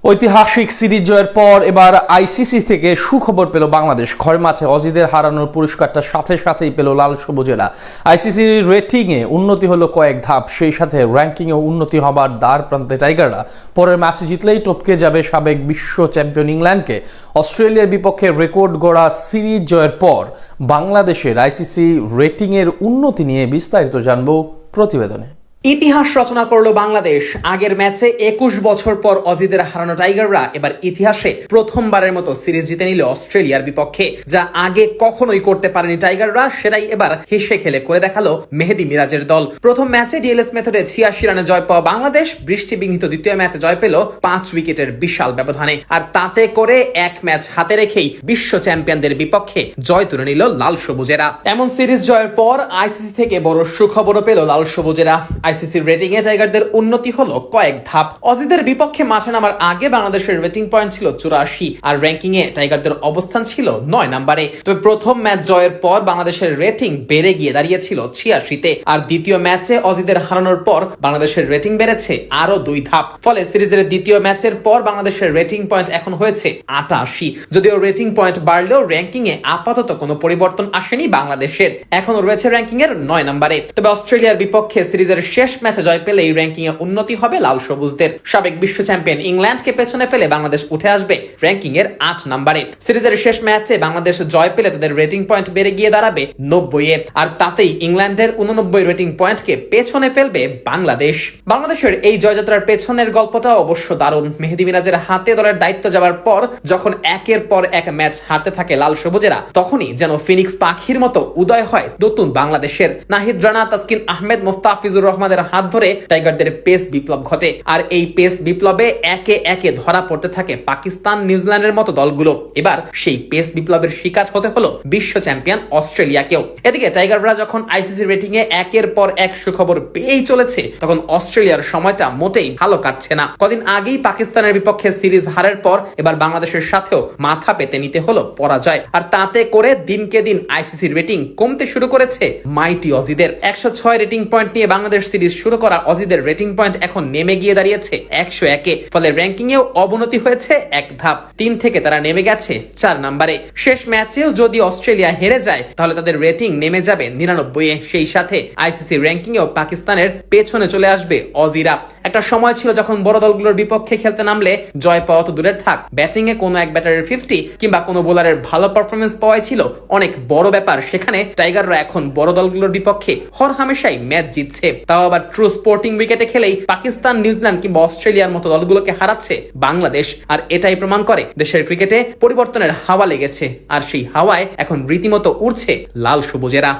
ঐতিহাসিক সিরিজ জয়ের পর এবার আইসিসি থেকে সুখবর পেল বাংলাদেশ। ঘরের মাঠে অজিদের হারানোর পুরস্কারটা সাথে সাথেই পেল লাল সবুজেরা। আইসিসির রেটিংয়ে উন্নতি হলো কয়েক ধাপ, সেই সাথে র্যাঙ্কিংয়ে উন্নতি হবার দ্বার প্রান্তে টাইগাররা। পরের ম্যাচ জিতলেই টপকে যাবে সাবেক বিশ্ব চ্যাম্পিয়ন ইংল্যান্ডকে। অস্ট্রেলিয়ার বিপক্ষে রেকর্ড গড়া সিরিজ জয়ের পর বাংলাদেশের আইসিসি রেটিংয়ের উন্নতি নিয়ে বিস্তারিত জানবো প্রতিবেদনে। ইতিহাস রচনা করলো বাংলাদেশ। আগের ম্যাচে 21 বছর পর অজিদের হারানো টাইগাররা এবার ইতিহাসে প্রথমবারের মতো সিরিজ জিতে নিল অস্ট্রেলিয়ার বিপক্ষে, যা আগে কখনোই করতে পারেনি টাইগাররা। সেটাই এবার হেসে খেলে করে দেখালো মেহেদী মিরাজের দল। প্রথম ম্যাচে ডিএলএস মেথডে 86 রানে জয় পাওয়া বাংলাদেশ বৃষ্টি বিঘ্নিত দ্বিতীয় ম্যাচে জয় পেল 5 উইকেটের বিশাল ব্যবধানে। আর তাতে করে এক ম্যাচ হাতে রেখেই বিশ্ব চ্যাম্পিয়নদের বিপক্ষে জয় তুলে নিল লাল সবুজেরা। এমন সিরিজ জয়ের পর আইসিসি থেকে বড় সুখবরও পেল লাল সবুজেরা। আইসিসির রেটিং এ টাইগারদের উন্নতি হলো কয়েক ধাপ। অজিদের বিপক্ষে মাঠে নামার আগে বাংলাদেশের রেটিং পয়েন্ট ছিল 84 আর র্যাঙ্কিং এ টাইগারদের অবস্থান ছিল 9 নম্বরে। তবে প্রথম ম্যাচ জয়ের পর বাংলাদেশের রেটিং বেড়ে গিয়ে দাঁড়িয়েছিল 86-তে। আর দ্বিতীয় ম্যাচে অজিদের হারানোর পর বাংলাদেশের রেটিং বেড়েছে আরো 2 ধাপ। ফলে সিরিজের দ্বিতীয় ম্যাচের পর বাংলাদেশের রেটিং পয়েন্ট এখন হয়েছে 88। যদিও রেটিং পয়েন্ট বাড়লেও র্যাঙ্কিং এ আপাতত কোনো পরিবর্তন আসেনি বাংলাদেশের, এখনো রয়েছে র্যাঙ্কিং এর 9 নম্বরে। তবে অস্ট্রেলিয়ার বিপক্ষে সিরিজের শেষ ম্যাচে জয় পেলে এই র্যাঙ্কিং এ উন্নতি হবে লাল সবুজদের। সাবেক বিশ্ব চ্যাম্পিয়ন ইংল্যান্ডকে পেছনে ফেলে বাংলাদেশ উঠে আসবে র্যাঙ্কিং এর 8 নম্বরে। সিরিজের শেষ ম্যাচে বাংলাদেশ জয় পেলে তাদের রেটিং পয়েন্ট বেড়ে গিয়ে দাঁড়াবে 90-এ। আর তাতেই ইংল্যান্ডের 89 রেটিং পয়েন্টকে পেছনে ফেলবে বাংলাদেশ। বাংলাদেশের এই জয়যাত্রার পেছনের গল্পটা অবশ্য দারুণ। মেহেদী মিরাজের হাতে দলের দায়িত্ব যাওয়ার পর যখন একের পর এক ম্যাচ হারতে থাকে লাল সবুজেরা, তখনই যেন ফিনিক্স পাখির মতো উদয় হয় নতুন বাংলাদেশের। নাহিদ রানা, তাসকিন আহমেদ, মোস্তাফিজুর রহমানের হাত ধরে টাইগারদের পেস বিপ্লব ঘটে। আর এই পেস বিপ্লবে একে একে ধরা পড়তে থাকে পাকিস্তান, নিউজিল্যান্ডের মতো দলগুলো। এবার সেই পেস বিপ্লবের শিকার হতে হলো বিশ্ব চ্যাম্পিয়ন অস্ট্রেলিয়াকেও। এদিকে টাইগাররা যখন আইসিসি রেটিং এ একের পর এক সুখবর পেয়েই চলেছে, তখন অস্ট্রেলিয়ার সময়টা মোটেই ভালো কাটছে না। কদিন আগেই পাকিস্তানের বিপক্ষে সিরিজ হারের পর এবার বাংলাদেশের সাথেও মাথা পেতে নিতে হলো পরাজয়। আর তাতে করে দিনকে দিন আইসিসির রেটিং কমতে শুরু করেছে মাইটি অজিদের। 106 রেটিং পয়েন্ট নিয়ে বাংলাদেশ সিরিজ শুরু করা অজিদের রেটিং পয়েন্ট এখন নেমে গিয়ে দাঁড়িয়েছে 101-এ। ফলে র্যাঙ্কিং এও অবনতি হয়েছে এক ধাপ। 3 থেকে তারা নেমে গেছে 4 নম্বরে। শেষ ম্যাচেও যদি অস্ট্রেলিয়া হেরে যায় তাহলে তাদের রেটিং নেমে যাবে 99-এ। সেই সাথে আইসিসি র্যাঙ্কিং এও পাকিস্তানের পেছনে চলে আসবে অজিরা। একটা সময় ছিল যখন বড় দলগুলোর বিপক্ষে খেলতে নামলে জয় পাওয়া তো দূরের থাক, ব্যাটিং এ কোনো এক ব্যাটারের 50 কিংবা কোনো বোলারের ভালো পারফরমেন্স পাওয়াই ছিল অনেক বড় ব্যাপার। সেখানে টাইগাররা এখন বড় দলগুলোর বিপক্ষে হরহামেশাই ম্যাচ জিতছে, তাও আবার ট্রু স্পোর্টিং উইকেটে খেলেই পাকিস্তান, নিউজিল্যান্ড কিংবা অস্ট্রেলিয়ার মতো দলগুলোকে হারাচ্ছে বাংলাদেশ। আর এটাই প্রমাণ করে দেশের ক্রিকেটে পরিবর্তনের হাওয়া লেগেছে। আর সেই হাওয়ায় এখন রীতিমতো উড়ছে লাল সবুজেরা।